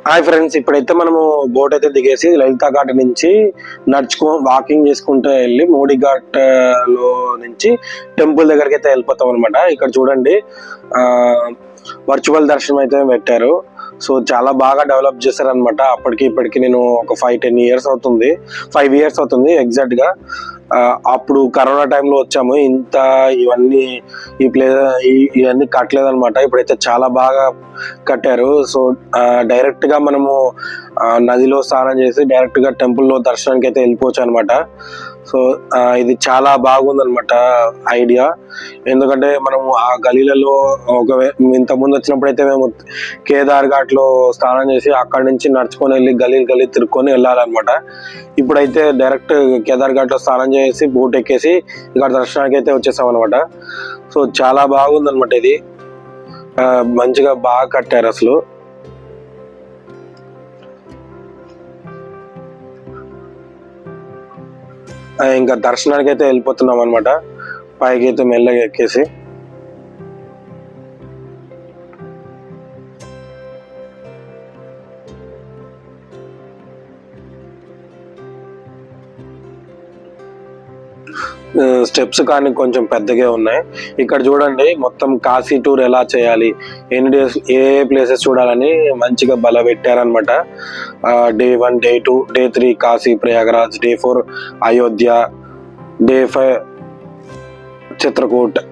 Hi friends, ఇప్పుడైతే మనము boat అయితే దిగేసి లలితా ఘాట్ నుంచి వాకింగ్ చేసుకుంటూ వెళ్ళి మోడీ ఘాట్ లో నుంచి టెంపుల్ దగ్గరికి అయితే వెళ్ళిపోతాం అనమాట. ఇక్కడ చూడండి వర్చువల్ దర్శనం అయితే పెట్టారు. సో చాలా బాగా డెవలప్ చేశారనమాట. అప్పటికి ఇప్పటికి నేను ఒక 5 ఇయర్స్ అవుతుంది ఎగ్జాక్ట్ గా. అప్పుడు కరోనా టైంలో వచ్చాము, ఇంత ఇవన్నీ ఇవన్నీ కట్టలేదన్నమాట. ఇప్పుడైతే చాలా బాగా కట్టారు. సో డైరెక్ట్ గా మనము నదిలో స్నానం చేసి డైరెక్ట్ గా టెంపుల్లో దర్శనానికి అయితే వెళ్ళిపోవచ్చు అనమాట. సో ఇది చాలా బాగుందన్నమాట ఐడియా. ఎందుకంటే మనము ఆ గలీలలో ఇంత ముందు వచ్చినప్పుడైతే మేము కేదార్ ఘాట్ లో స్నానం చేసి అక్కడి నుంచి నడుచుకొని వెళ్ళి గలీ తిరుక్కొని వెళ్ళాలన్నమాట. ఇప్పుడైతే డైరెక్ట్ కేదార్ ఘాట్ లో స్నానం చేసి బోట్ ఎక్కేసి ఇక్కడ దర్శనానికి అయితే వచ్చేసాం అనమాట. సో చాలా బాగుందన్నమాట. ఇది మంచిగా బాగా కట్టారు అసలు. ఇంకా దర్శనానికి అయితే వెళ్ళిపోతున్నాం అనమాట. పైకి అయితే మెల్లగా ఎక్కేసి స్టెప్స్ కానీ కొంచెం పెద్దగా ఉన్నాయి. ఇక్కడ చూడండి మొత్తం కాశీ టూర్ ఎలా చేయాలి, ఎన్ని డేస్ ఏ ప్లేసెస్ చూడాలని మంచిగా బల పెట్టారనమాట. Day 1, Day 2, Day 3 Kashi Prayagraj, Day 4 Ayodhya, Day 5 Chitrakoot.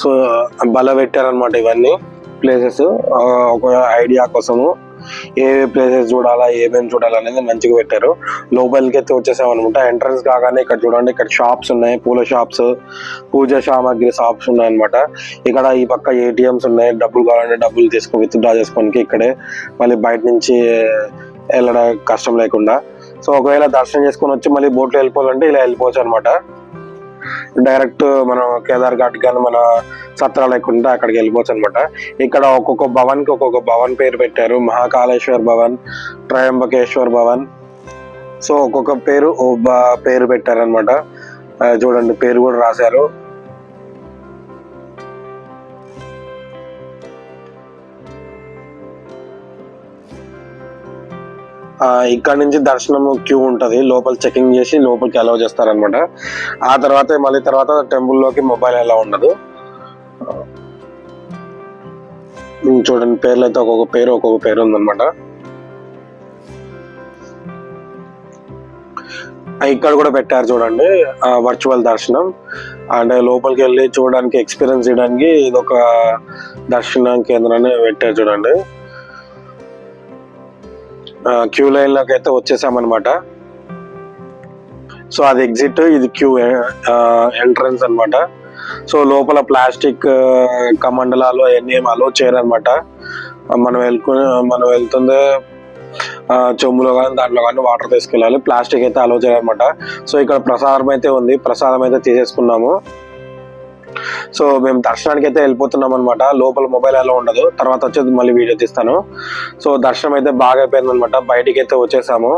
So బల పెట్టారనమాట ఇవన్నీ ప్లేసెస్ ఒక ఐడియా కోసము. ఏ ప్లేసెస్ చూడాలా, ఏమేమి చూడాలా అనేది మంచిగా పెట్టారు. లోపలికి అయితే వచ్చేసాం అనమాట. ఎంట్రన్స్ కాగానే ఇక్కడ చూడండి, ఇక్కడ షాప్స్ ఉన్నాయి, పూల షాప్స్, పూజ సామాగ్రి షాప్స్ ఉన్నాయి అనమాట. ఇక్కడ ఈ పక్క ఏటీఎంస్ ఉన్నాయి, డబ్బులు కావాలంటే డబ్బులు తీసుకొని విత్డ్రా చేసుకోనికి ఇక్కడే, మళ్ళీ బయట నుంచి వెళ్ళడం కష్టం లేకుండా. సో ఒకవేళ దర్శనం చేసుకొని వచ్చి మళ్ళీ బోట్లో వెళ్ళిపోవాలంటే ఇలా వెళ్ళిపోవచ్చు అనమాట. డైరెక్ట్ మనం కేదార్ ఘాట్ కానీ మన సత్రా లేకుండా అక్కడికి వెళ్ళిపోవచ్చు అనమాట. ఇక్కడ ఒక్కొక్క భవన్ కి ఒక్కొక్క భవన్ పేరు పెట్టారు. మహాకాళేశ్వర్ భవన్, త్రయంబకేశ్వర్ భవన్. సో ఒక్కొక్క పేరు పెట్టారనమాట. చూడండి పేరు కూడా రాశారు. ఇక్కడ నుంచి దర్శనం క్యూ ఉంటది, లోపల చెకింగ్ చేసి లోపలికి అలౌ చేస్తారనమాట. ఆ తర్వాత టెంపుల్లోకి మొబైల్ అలా ఉండదు. చూడండి పేర్లు అయితే ఒక్కొక్క పేరు ఉందన్నమాట. ఇక్కడ కూడా పెట్టారు చూడండి వర్చువల్ దర్శనం. అంటే లోపలికి వెళ్ళి చూడడానికి, ఎక్స్పీరియన్స్ చేయడానికి ఇది ఒక దర్శన కేంద్రాన్ని పెట్టారు చూడండి. క్యూ లైన్ లోకి అయితే వచ్చేసామన్నమాట. సో అది ఎగ్జిట్, ఇది క్యూ ఎంట్రన్స్ అనమాట. సో లోపల ప్లాస్టిక్ కమండలాలు అవన్నీ ఏం అలో చేయరనమాట. మనం వెళ్తుందే చెంబులో కానీ దాంట్లో కానీ వాటర్ తీసుకెళ్ళాలి. ప్లాస్టిక్ అయితే అలో చేయాలన్నమాట. సో ఇక్కడ ప్రసాదం అయితే ఉంది, ప్రసాదం అయితే తీసేసుకున్నాము. సో మేము దర్శనానికి అయితే వెళ్ళిపోతున్నాం అనమాట. లోపల మొబైల్ అలా ఉండదు, తర్వాత వచ్చేది మళ్ళీ వీడియో తీస్తాను. సో దర్శనం అయితే బాగా అయిపోయింది అనమాట. బయటికి అయితే వచ్చేసాము.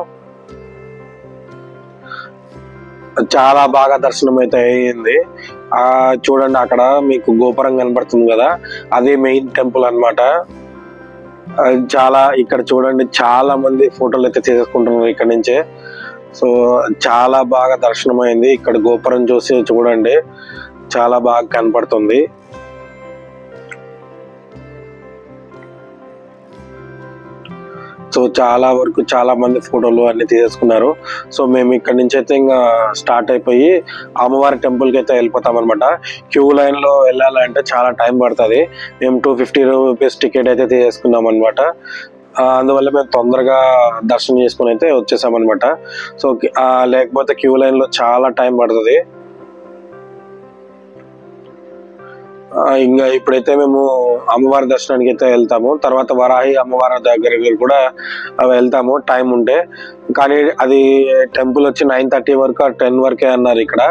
చాలా బాగా దర్శనం అయితే అయ్యింది. చూడండి అక్కడ మీకు గోపురం కనబడుతుంది కదా, అదే మెయిన్ టెంపుల్ అనమాట. ఇక్కడ చూడండి చాలా మంది ఫోటోలు అయితే తీసేసుకుంటున్నారు ఇక్కడ నుంచే. సో చాలా బాగా దర్శనం అయింది. ఇక్కడ గోపురం చూసి చూడండి చాలా బాగా కనపడుతుంది. సో చాలా మంది ఫోటోలు అన్ని తీసేసుకున్నారు. సో మేము ఇక్కడ నుంచి అయితే ఇంకా స్టార్ట్ అయిపోయి అమ్మవారి టెంపుల్ కి అయితే వెళ్ళిపోతాం అనమాట. క్యూ లైన్ లో వెళ్ళాలంటే చాలా టైం పడుతుంది. మేము 250 రూపీస్ టికెట్ అయితే తీసేసుకున్నాం అనమాట. అందువల్ల మేము తొందరగా దర్శనం చేసుకుని అయితే వచ్చేసాం అనమాట. సో లేకపోతే క్యూ లైన్ లో చాలా టైం పడుతుంది. ఇంకా ఇప్పుడైతే మేము అమ్మవారి దర్శనానికి అయితే వెళ్తాము. తర్వాత వరాహి అమ్మవారి దగ్గరికి కూడా వెళ్తాము టైం ఉంటే. కానీ అది టెంపుల్ వచ్చి 9:30 వరకు 10 వరకే అన్నారు ఇక్కడ.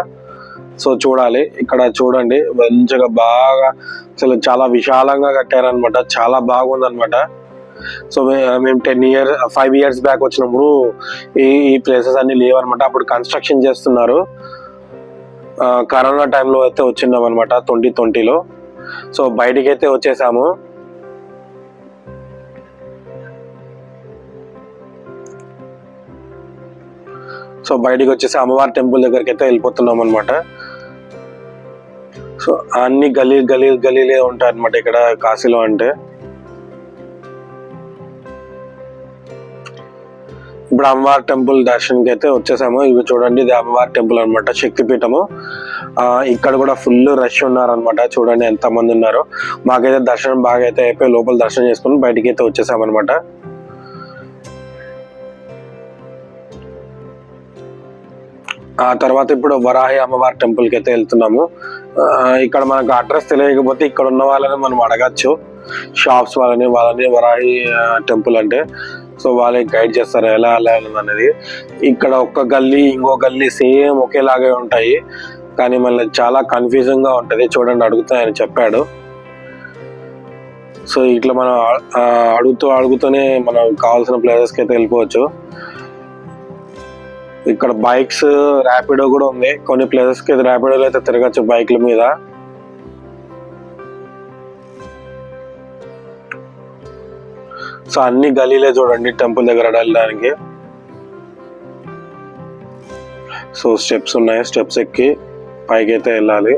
సో చూడాలి. ఇక్కడ చూడండి మంచిగా బాగా అసలు చాలా విశాలంగా కట్టారనమాట. చాలా బాగుందనమాట. సో మేము 5 ఇయర్స్ బ్యాక్ వచ్చినప్పుడు ఈ ప్లేసెస్ అన్ని లేవన్నమాట. అప్పుడు కన్స్ట్రక్షన్ చేస్తున్నారు. కరోనా టైంలో అయితే వచ్చినాం అనమాట 2020లో. సో బయటికి అయితే వచ్చేసాము. సో బయటికి వచ్చేసి అమ్మవారి టెంపుల్ దగ్గరికి అయితే వెళ్ళిపోతున్నాం అనమాట. సో అన్ని గలీలే ఉంటాయి అనమాట ఇక్కడ కాశీలో అంటే. ఇప్పుడు అమ్మవారి టెంపుల్ దర్శనంకి అయితే వచ్చేసాము. ఇవి చూడండి, ఇది అమ్మవారి టెంపుల్ అనమాట, శక్తిపీఠము. ఇక్కడ కూడా ఫుల్ రష్ ఉన్నారనమాట. చూడండి ఎంత మంది ఉన్నారో. మాకైతే దర్శనం బాగా అయితే అయిపోయి లోపల దర్శనం చేసుకుని బయటికి అయితే వచ్చేసామన్నమాట. ఆ తర్వాత ఇప్పుడు వరాహి అమ్మవారి టెంపుల్కి అయితే వెళ్తున్నాము. ఇక్కడ మనకు అడ్రస్ తెలియకపోతే ఇక్కడ ఉన్న వాళ్ళని మనం అడగచ్చు, షాప్స్ వాళ్ళని వరాహి టెంపుల్ అంటే. సో వాళ్ళే గైడ్ చేస్తారు ఎలా వెళ్ళాలి అనేది. ఇక్కడ ఒక్క గల్లీ ఇంకో గల్లీ సేమ్ ఒకేలాగే ఉంటాయి, కానీ మళ్ళీ చాలా కన్ఫ్యూజింగ్ గా ఉంటది. చూడండి, అడుగుతా ఆయన చెప్పాడు. సో ఇట్లా మనం అడుగుతూనే మనం కావాల్సిన ప్లేసెస్కి అయితే వెళ్ళిపోవచ్చు. ఇక్కడ బైక్స్ ర్యాపిడో కూడా ఉంది. కొన్ని ప్లేసెస్కి అయితే ర్యాపిడోలో అయితే తిరగచ్చు బైక్ల మీద. సో అన్ని గలీలే చూడండి టెంపుల్ దగ్గర వెళ్ళడానికి. సో స్టెప్స్ ఉన్నాయి, స్టెప్స్ ఎక్కి పైకి అయితే వెళ్ళాలి.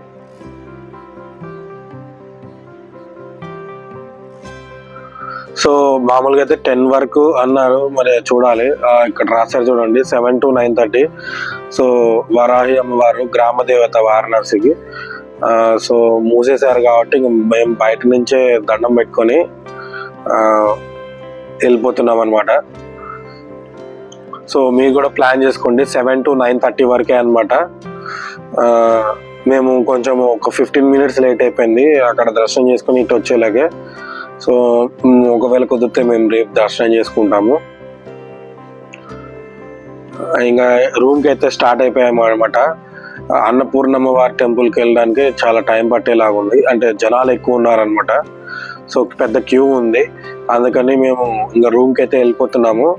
సో మామూలుగా అయితే 10 వరకు అన్నారు, మరి చూడాలి. ఇక్కడ రాశారు చూడండి, 7 to 9:30. సో వరాహి అమ్మవారు గ్రామ దేవత వారణాసికి. సో మూసేశారు కాబట్టి మేము బయట నుంచే దండం పెట్టుకొని వెళ్ళిపోతున్నాం అనమాట. సో మీరు కూడా ప్లాన్ చేసుకోండి, 7 to 9:30 వరకే అనమాట. మేము కొంచెం ఒక 15 minutes లేట్ అయిపోయింది అక్కడ దర్శనం చేసుకుని ఇటు వచ్చేలాగే. సో ఒకవేళ కుదిరితే మేము రేపు దర్శనం చేసుకుంటాము. ఇంకా రూమ్కి అయితే స్టార్ట్ అయిపోయాము అనమాట. అన్నపూర్ణమ్మ వారి టెంపుల్కి వెళ్ళడానికి చాలా టైం పట్టేలాగా ఉంది, అంటే జనాలు ఎక్కువ ఉన్నారనమాట. సో పెద్ద క్యూ ఉంది, అందుకని మేము ఇంకా రూమ్కి అయితే వెళ్ళిపోతున్నాము.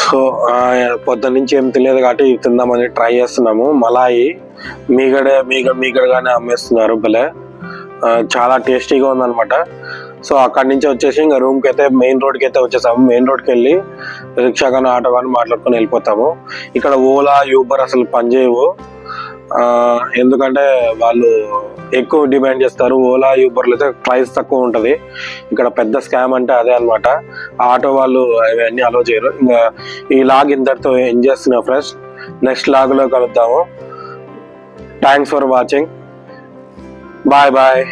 సో పొద్దున్న నుంచి ఏం తెలియదు కాబట్టి తిందామని ట్రై చేస్తున్నాము. మలాయి మీగడగానే అమ్మేస్తున్నారు భలే, చాలా టేస్టీగా ఉందన్నమాట. సో అక్కడి నుంచి వచ్చేసి ఇంకా రూమ్కి అయితే మెయిన్ రోడ్కి అయితే వచ్చేసాము. మెయిన్ రోడ్కి వెళ్ళి రిక్షా కానీ ఆటో కానీ మాట్లాడుకొని వెళ్ళిపోతాము. ఇక్కడ ఓలా యూబర్ అసలు పనిచేయవు, ఎందుకంటే వాళ్ళు ఎక్కువ డిమాండ్ చేస్తారు. ఓలా యూబర్లు అయితే ప్రైస్ తక్కువ ఉంటుంది. ఇక్కడ పెద్ద స్కామ్ అంటే అదే అనమాట. ఆటో వాళ్ళు అవన్నీ అలో చేయరు. ఇంకా ఈ లాగ్ ఇంతటితో ఎండ్ చేస్తున్నా ఫ్రెండ్స్. నెక్స్ట్ లాగ్లో కలుద్దాము. Thanks for watching. Bye bye.